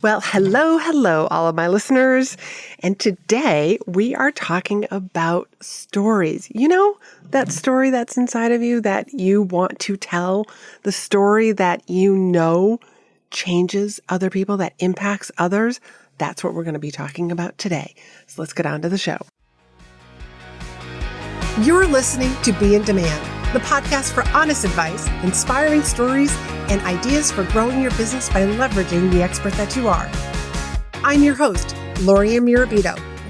Well, hello, all of my listeners. And today we are talking about stories. You know, that story that's inside of you that you want to tell, the story that you know changes other people, that impacts others. That's what we're going to be talking about today. So let's get on to the show. You're listening to Be in Demand, the podcast for honest advice, inspiring stories, and ideas for growing your business by leveraging the expert that you are. I'm your host, Laurie-Ann,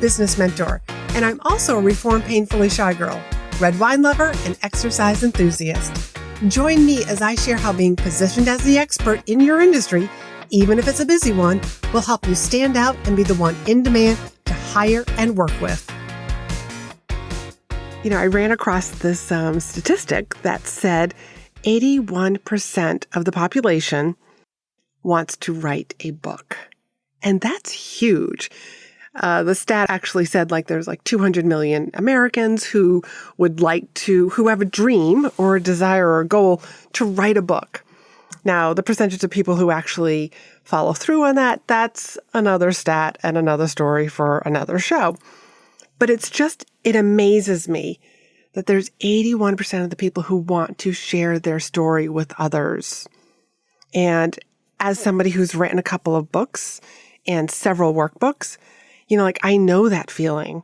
business mentor, and I'm also a reformed painfully shy girl, red wine lover, and exercise enthusiast. Join me as I share how being positioned as the expert in your industry, even if it's a busy one, will help you stand out and be the one in demand to hire and work with. You know, I ran across this statistic that said 81% of the population wants to write a book. And that's huge. The stat actually said there's 200 million Americans who have a dream or a desire or a goal to write a book. Now, the percentage of people who actually follow through on that's another stat and another story for another show. But it amazes me that there's 81% of the people who want to share their story with others. And as somebody who's written a couple of books and several workbooks, I know that feeling.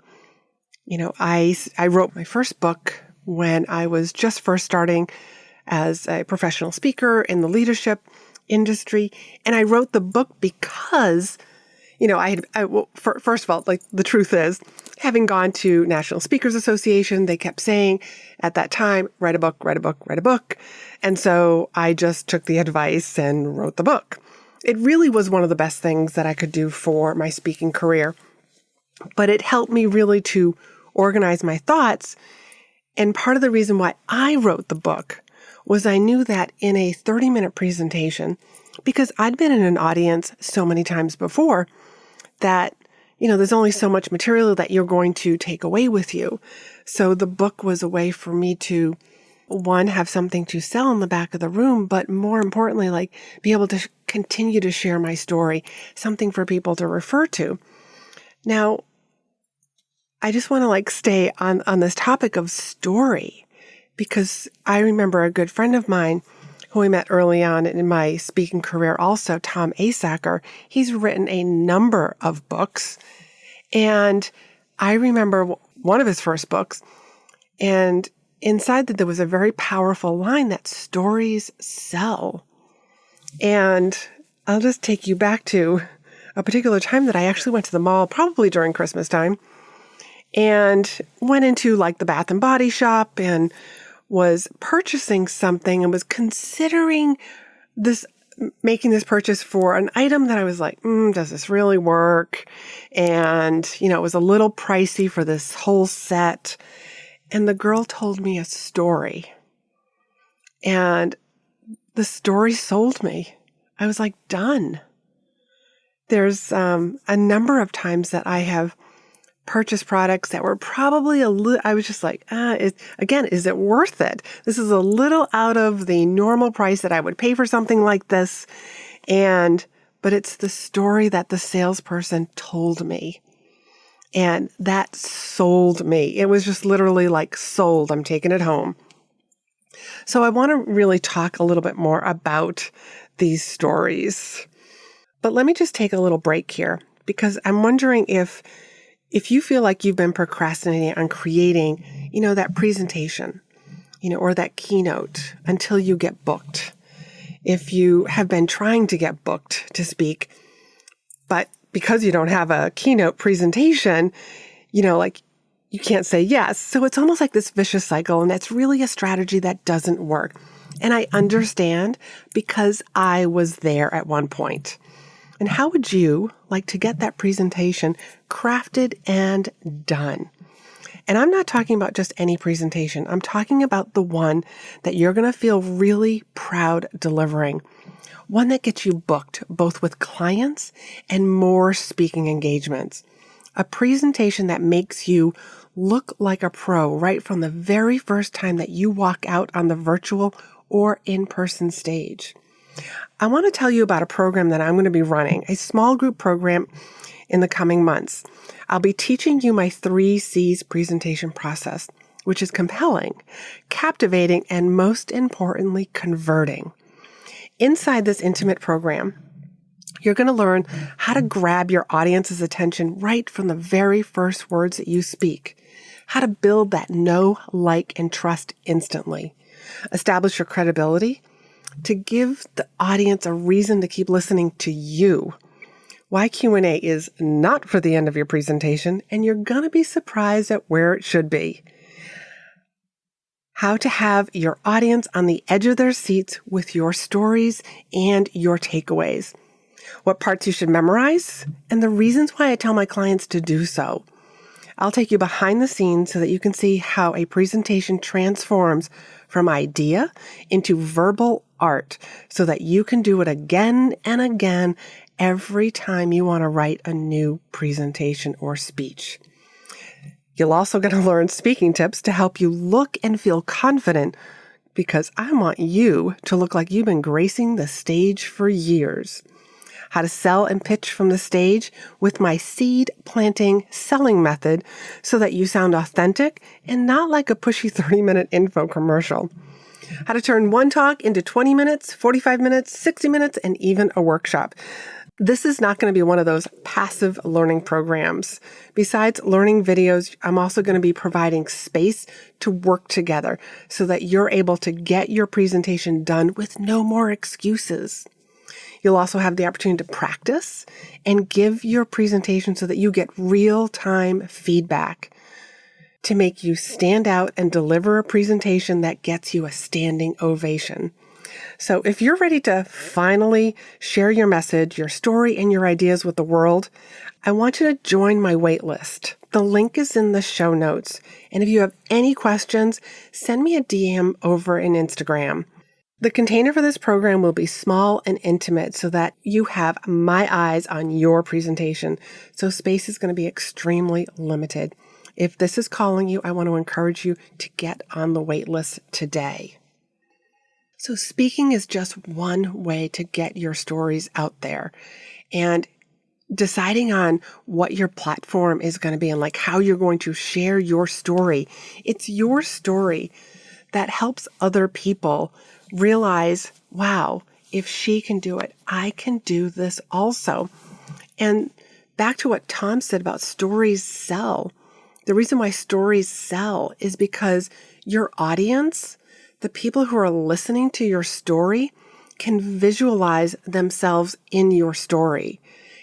I wrote my first book when I was just first starting as a professional speaker in the leadership industry. And I wrote the book because first of all, the truth is, having gone to National Speakers Association, they kept saying at that time, write a book, write a book, write a book. And so I just took the advice and wrote the book. It really was one of the best things that I could do for my speaking career. But it helped me really to organize my thoughts. And part of the reason why I wrote the book was I knew that in a 30-minute presentation, because I'd been in an audience so many times before, that, there's only so much material that you're going to take away with you. So the book was a way for me to, one, have something to sell in the back of the room, but more importantly, be able to continue to share my story, something for people to refer to. Now, I just want to stay on this topic of story, because I remember a good friend of mine who I met early on in my speaking career also, Tom Asacker. He's written a number of books. And I remember one of his first books, and inside that there was a very powerful line that stories sell. And I'll just take you back to a particular time that I actually went to the mall, probably during Christmas time, and went into the Bath and Body shop and was purchasing something and was considering making this purchase for an item that I was like, does this really work? And, it was a little pricey for this whole set. And the girl told me a story. And the story sold me. I was done. There's a number of times that I have purchase products that were probably I was just is it worth it? This is a little out of the normal price that I would pay for something like this. But it's the story that the salesperson told me. And that sold me. It was just literally sold. I'm taking it home. So I want to really talk a little bit more about these stories. But let me just take a little break here, because I'm wondering if you feel like you've been procrastinating on creating, that presentation, or that keynote until you get booked. If you have been trying to get booked to speak, but because you don't have a keynote presentation, you can't say yes. So it's almost like this vicious cycle, and that's really a strategy that doesn't work. And I understand, because I was there at one point. And how would you like to get that presentation crafted and done? And I'm not talking about just any presentation. I'm talking about the one that you're going to feel really proud delivering. One that gets you booked, both with clients and more speaking engagements. A presentation that makes you look like a pro right from the very first time that you walk out on the virtual or in-person stage. I want to tell you about a program that I'm going to be running, a small group program in the coming months. I'll be teaching you my 3 C's presentation process, which is compelling, captivating, and most importantly, converting. Inside this intimate program, you're going to learn how to grab your audience's attention right from the very first words that you speak, how to build that know, like, and trust instantly, establish your credibility, to give the audience a reason to keep listening to you. Why Q&A is not for the end of your presentation, and you're going to be surprised at where it should be. How to have your audience on the edge of their seats with your stories and your takeaways. What parts you should memorize, and the reasons why I tell my clients to do so. I'll take you behind the scenes so that you can see how a presentation transforms from idea into verbal art so that you can do it again and again every time you want to write a new presentation or speech. You'll also get to learn speaking tips to help you look and feel confident, because I want you to look like you've been gracing the stage for years. How to sell and pitch from the stage with my seed planting selling method so that you sound authentic and not like a pushy 30-minute info commercial. How to turn one talk into 20 minutes, 45 minutes, 60 minutes, and even a workshop. This is not going to be one of those passive learning programs. Besides learning videos, I'm also going to be providing space to work together so that you're able to get your presentation done with no more excuses. You'll also have the opportunity to practice and give your presentation so that you get real-time feedback to make you stand out and deliver a presentation that gets you a standing ovation. So if you're ready to finally share your message, your story, and your ideas with the world, I want you to join my wait list. The link is in the show notes. And if you have any questions, send me a DM over in Instagram. The container for this program will be small and intimate so that you have my eyes on your presentation. So space is going to be extremely limited. If this is calling you, I want to encourage you to get on the wait list today. So speaking is just one way to get your stories out there, and deciding on what your platform is going to be and like how you're going to share your story. It's your story that helps other people realize, wow, if she can do it, I can do this also. And back to what Tom said about stories sell. The reason why stories sell is because your audience, the people who are listening to your story, can visualize themselves in your story,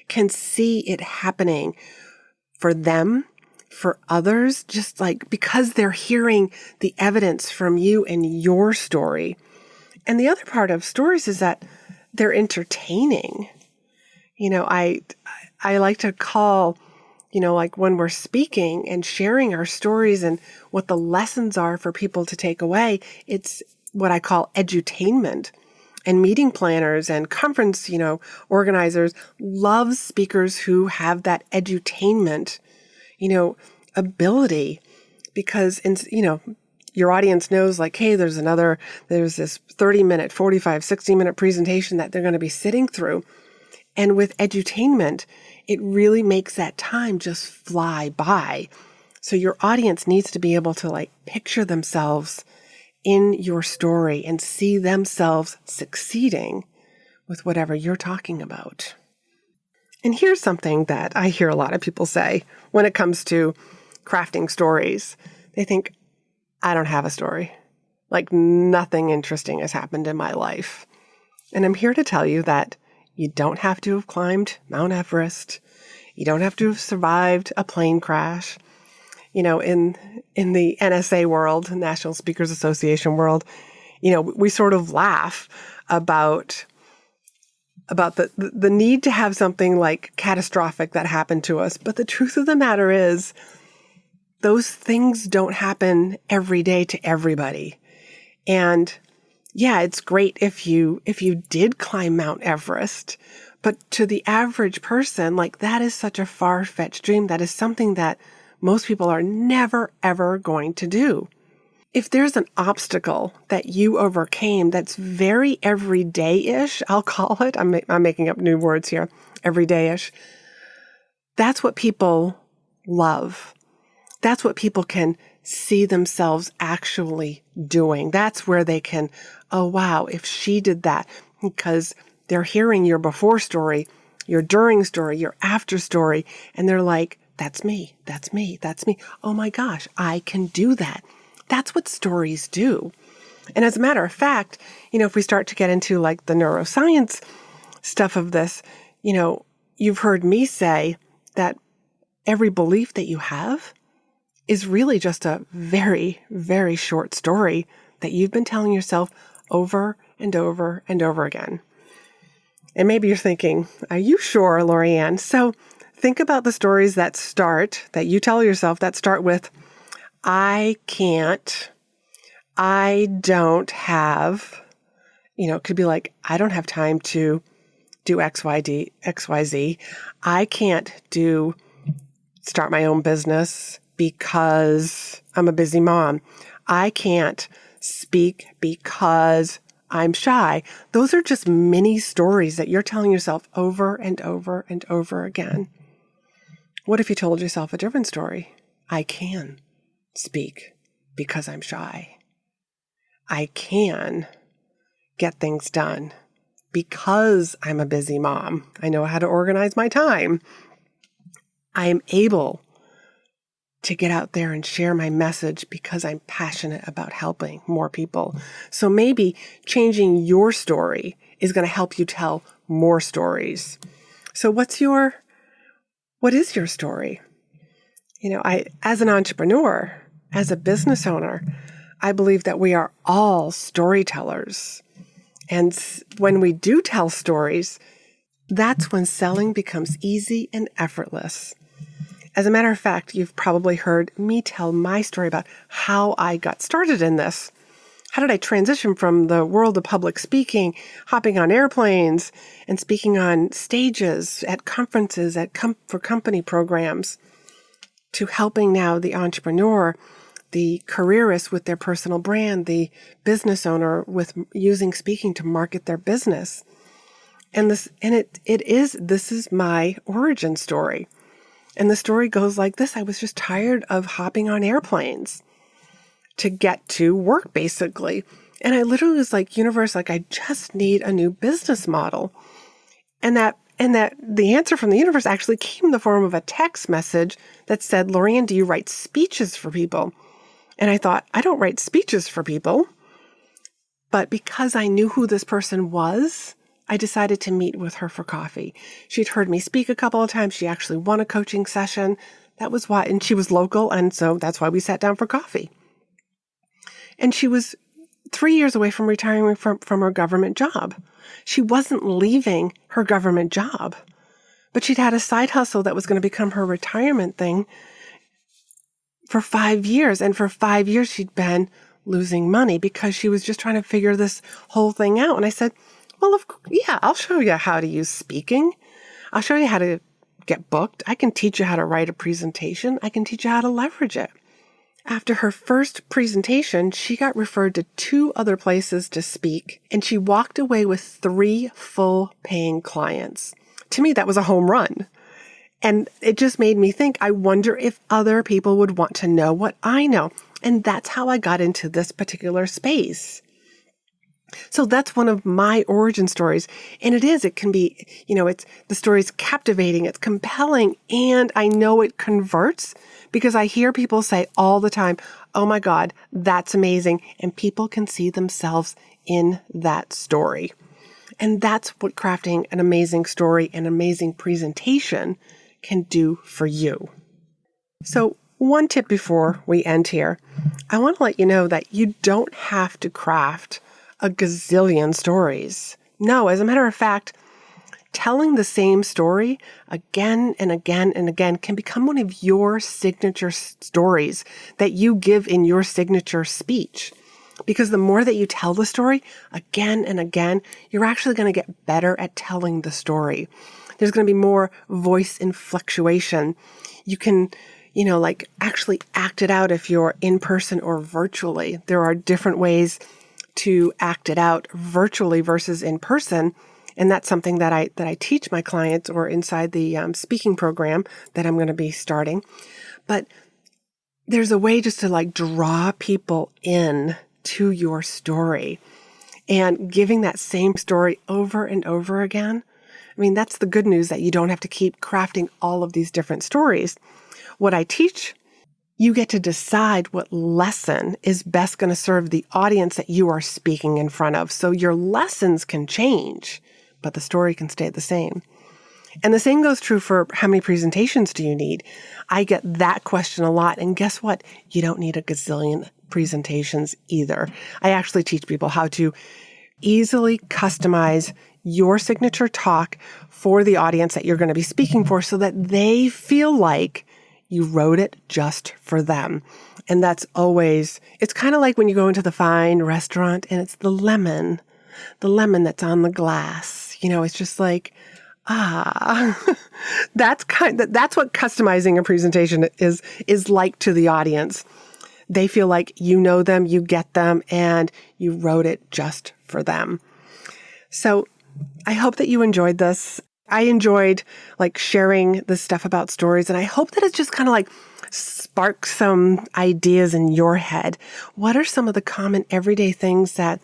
can see it happening for them, for others, just like because they're hearing the evidence from you and your story. And the other part of stories is that they're entertaining. You know, I like to call, like when we're speaking and sharing our stories and what the lessons are for people to take away, it's what I call edutainment. And meeting planners and conference, organizers love speakers who have that edutainment, ability, because, your audience knows like, hey, there's this 30-minute, 45, 60-minute presentation that they're going to be sitting through. And with edutainment, it really makes that time just fly by. So your audience needs to be able to picture themselves in your story and see themselves succeeding with whatever you're talking about. And here's something that I hear a lot of people say when it comes to crafting stories. They think, I don't have a story. Nothing interesting has happened in my life. And I'm here to tell you that you don't have to have climbed Mount Everest. You don't have to have survived a plane crash. In the NSA world, National Speakers Association world, we sort of laugh about the need to have something catastrophic that happened to us. But the truth of the matter is, those things don't happen every day to everybody. And yeah, it's great if you did climb Mount Everest, but to the average person, that is such a far-fetched dream. That is something that most people are never, ever going to do. if there's an obstacle that you overcame that's very everyday-ish, I'll call it, I'm making up new words here, everyday-ish, that's what people love. That's what people can see themselves actually doing. That's where they can, oh, wow, if she did that, because they're hearing your before story, your during story, your after story, and they're like, that's me, that's me, that's me. Oh my gosh, I can do that. That's what stories do. And as a matter of fact, if we start to get into like the neuroscience stuff of this, you've heard me say that every belief that you have is really just a very, very short story that you've been telling yourself over and over and over again. And maybe you're thinking, are you sure, Laurie-Ann? So think about the stories that you tell yourself that start with, I can't, I don't have, it could be like, I don't have time to do XYZ. I can't start my own business because I'm a busy mom. I can't speak because I'm shy. Those are just mini stories that you're telling yourself over and over and over again. What if you told yourself a different story? I can speak because I'm shy. I can get things done because I'm a busy mom. I know how to organize my time. I am able to get out there and share my message because I'm passionate about helping more people. So maybe changing your story is going to help you tell more stories. So what is your story? As an entrepreneur, as a business owner, I believe that we are all storytellers. And when we do tell stories, that's when selling becomes easy and effortless. As a matter of fact, you've probably heard me tell my story about how I got started in this. How did I transition from the world of public speaking, hopping on airplanes, and speaking on stages at conferences, for company programs, to helping now the entrepreneur, the careerist with their personal brand, the business owner with using speaking to market their business. And this is my origin story. And the story goes like this. I was just tired of hopping on airplanes to get to work, basically. And I literally was like, universe, I just need a new business model. And that the answer from the universe actually came in the form of a text message that said, Laurie-Ann, do you write speeches for people? And I thought, I don't write speeches for people. But because I knew who this person was, I decided to meet with her for coffee. She'd heard me speak a couple of times. She actually won a coaching session. That was why, and she was local, and so that's why we sat down for coffee. And she was 3 years away from retiring from her government job. She wasn't leaving her government job, but she'd had a side hustle that was going to become her retirement thing for 5 years. And for 5 years, she'd been losing money because she was just trying to figure this whole thing out. And I said, well, I'll show you how to use speaking. I'll show you how to get booked. I can teach you how to write a presentation. I can teach you how to leverage it. After her first presentation, she got referred to 2 other places to speak, and she walked away with 3 full paying clients. To me, that was a home run. And it just made me think, I wonder if other people would want to know what I know. And that's how I got into this particular space. So that's one of my origin stories. And it can be, the story's captivating, it's compelling, and I know it converts because I hear people say all the time, oh my God, that's amazing. And people can see themselves in that story. And that's what crafting an amazing story, an amazing presentation can do for you. So one tip before we end here, I want to let you know that you don't have to craft a gazillion stories. No, as a matter of fact, telling the same story again and again and again can become one of your signature stories that you give in your signature speech. Because the more that you tell the story again and again, you're actually going to get better at telling the story. There's going to be more voice inflectuation. You can like actually act it out if you're in person or virtually. There are different ways to act it out virtually versus in person. And that's something that I teach my clients or inside the speaking program that I'm going to be starting. But there's a way just to draw people in to your story and giving that same story over and over again. I mean, that's the good news, that you don't have to keep crafting all of these different stories. What I teach, you get to decide what lesson is best going to serve the audience that you are speaking in front of. So your lessons can change, but the story can stay the same. And the same goes true for how many presentations do you need? I get that question a lot. And guess what? You don't need a gazillion presentations either. I actually teach people how to easily customize your signature talk for the audience that you're going to be speaking for so that they feel like you wrote it just for them. And that's always, it's kind of like when you go into the fine restaurant and it's the lemon that's on the glass. It's just like, that's what customizing a presentation is like to the audience. They feel like you know them, you get them, and you wrote it just for them. So I hope that you enjoyed this. I enjoyed sharing this stuff about stories, and I hope that it's just kind of sparks some ideas in your head. What are some of the common everyday things that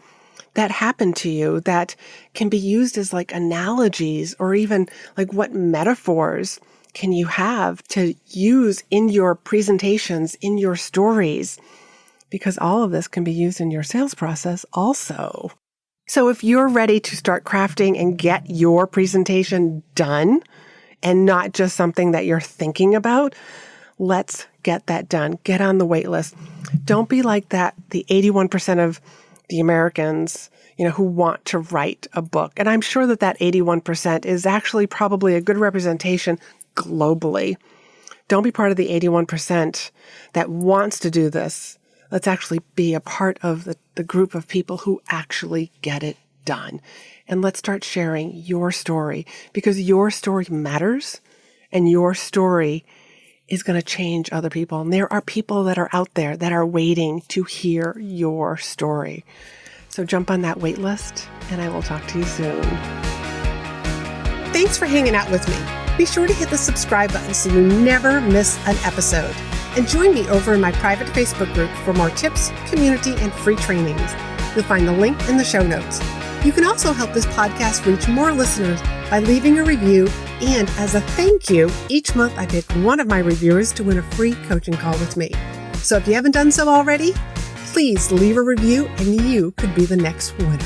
happen to you that can be used as analogies, or even what metaphors can you have to use in your presentations, in your stories? Because all of this can be used in your sales process also. So if you're ready to start crafting and get your presentation done and not just something that you're thinking about, let's get that done. Get on the wait list. Don't be like the 81% of the Americans, who want to write a book. And I'm sure that 81% is actually probably a good representation globally. Don't be part of the 81% that wants to do this. Let's actually be a part of the group of people who actually get it done. And let's start sharing your story, because your story matters and your story is going to change other people. And there are people that are out there that are waiting to hear your story. So jump on that wait list, and I will talk to you soon. Thanks for hanging out with me. Be sure to hit the subscribe button so you never miss an episode. And join me over in my private Facebook group for more tips, community, and free trainings. You'll find the link in the show notes. You can also help this podcast reach more listeners by leaving a review. And as a thank you, each month I pick one of my reviewers to win a free coaching call with me. So if you haven't done so already, please leave a review and you could be the next winner.